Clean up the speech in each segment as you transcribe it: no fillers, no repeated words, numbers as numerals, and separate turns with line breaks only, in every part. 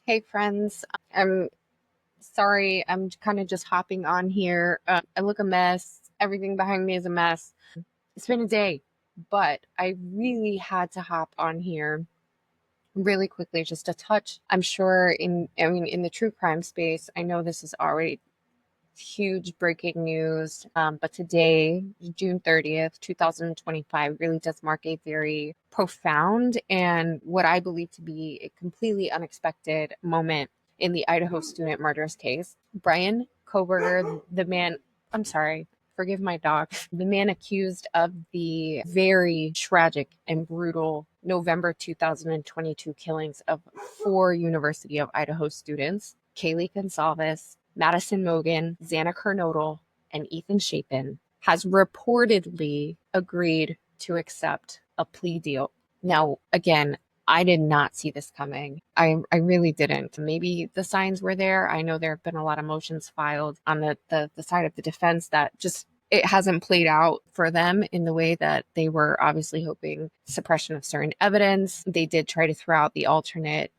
Hey friends, I'm sorry, I'm kind of just hopping on here. I look a mess. Everything behind me is a mess. It's been a day, but I really had to hop on here really quickly just to touch. I'm sure in the true crime space, I know this is already huge breaking news. But today, June 30th, 2025, really does mark a very profound and what I believe to be a completely unexpected moment in the Idaho Student Murders case. Brian Kohberger, the man, I'm sorry, forgive my dog, the man accused of the very tragic and brutal November 2022 killings of four University of Idaho students, Kaylee Gonsalves, Madison Mogan, Xana Kernodle, and Ethan Chapin, has reportedly agreed to accept a plea deal. Now, again, I did not see this coming. I really didn't. Maybe the signs were there. I know there have been a lot of motions filed on the side of the defense that just it hasn't played out for them in the way that they were obviously hoping. Suppression of certain evidence. They did try to throw out the alternate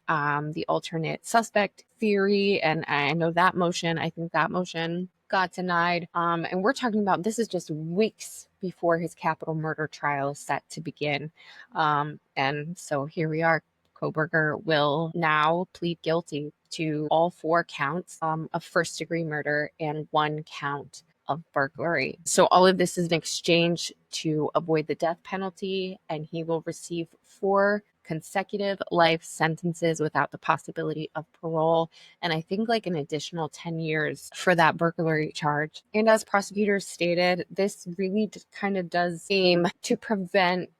suspect theory, and I know that motion. I think that motion got denied. And we're talking about this is just weeks before his capital murder trial is set to begin. And so here we are. Kohberger will now plead guilty to all four counts of first-degree murder and one count of burglary. So all of this is in exchange to avoid the death penalty, and he will receive 4 consecutive life sentences without the possibility of parole, and I think like an additional 10 years for that burglary charge. And as prosecutors stated, this really just kind of does aim to prevent,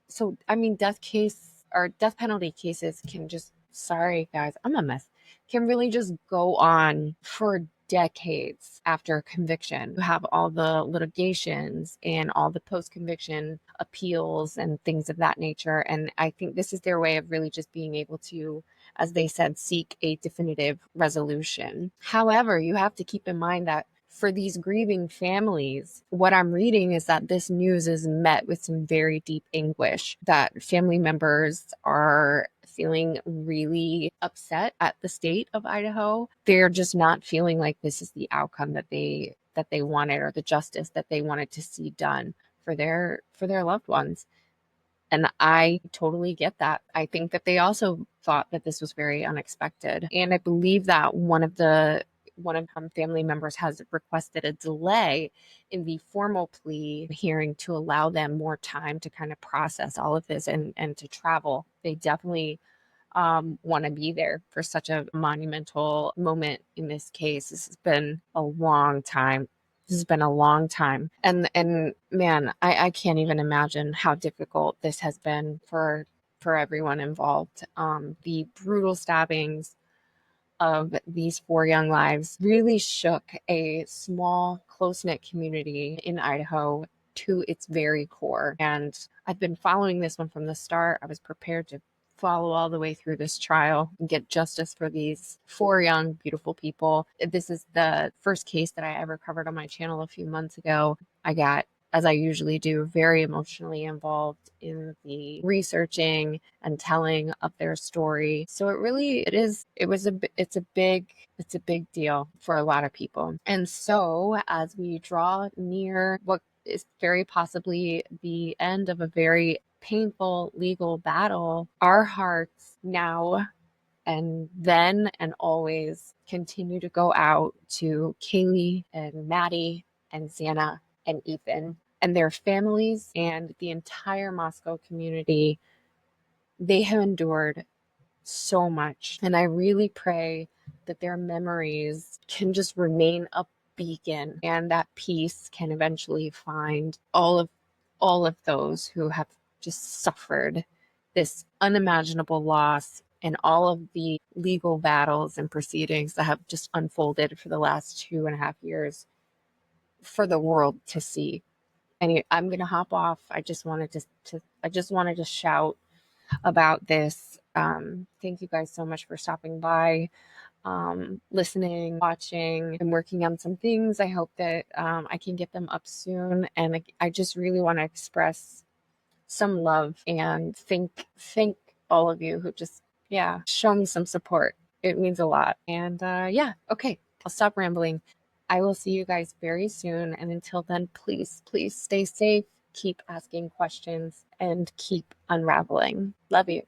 death penalty cases can just, sorry guys, I'm a mess, can really just go on for decades after conviction. You have all the litigations and all the post-conviction appeals and things of that nature. And I think this is their way of really just being able to, as they said, seek a definitive resolution. However, you have to keep in mind that for these grieving families, what I'm reading is that this news is met with some very deep anguish, that family members are feeling really upset at the state of Idaho. They're just not feeling like this is the outcome that they wanted, or the justice that they wanted to see done for their loved ones. And I totally get that. I think that they also thought that this was very unexpected. And I believe that one of family members has requested a delay in the formal plea hearing to allow them more time to kind of process all of this and to travel. They definitely want to be there for such a monumental moment in this case. This has been a long time. And man, I can't even imagine how difficult this has been for everyone involved. The brutal stabbings of these 4 young lives really shook a small, close-knit community in Idaho to its very core. And I've been following this one from the start. I was prepared to follow all the way through this trial and get justice for these 4 young, beautiful people. This is the first case that I ever covered on my channel a few months ago. I got, as I usually do, very emotionally involved in the researching and telling of their story. So it's a big deal for a lot of people. And so as we draw near what is very possibly the end of a very painful legal battle, our hearts now and then and always continue to go out to Kaylee and Maddie and Xana and Ethan and their families and the entire Moscow community. They have endured so much, and I really pray that their memories can just remain a beacon, and that peace can eventually find all of those who have just suffered this unimaginable loss, and all of the legal battles and proceedings that have just unfolded for the last 2.5 years for the world to see. Anyway, I'm gonna hop off. I just wanted to shout about this. Thank you guys so much for stopping by, listening, watching. I'm working on some things. I hope that I can get them up soon. And I just really want to express some love and thank all of you who just, yeah, show me some support. It means a lot. And yeah, okay, I'll stop rambling. I will see you guys very soon. And until then, please, please stay safe, keep asking questions, and keep unraveling. Love you.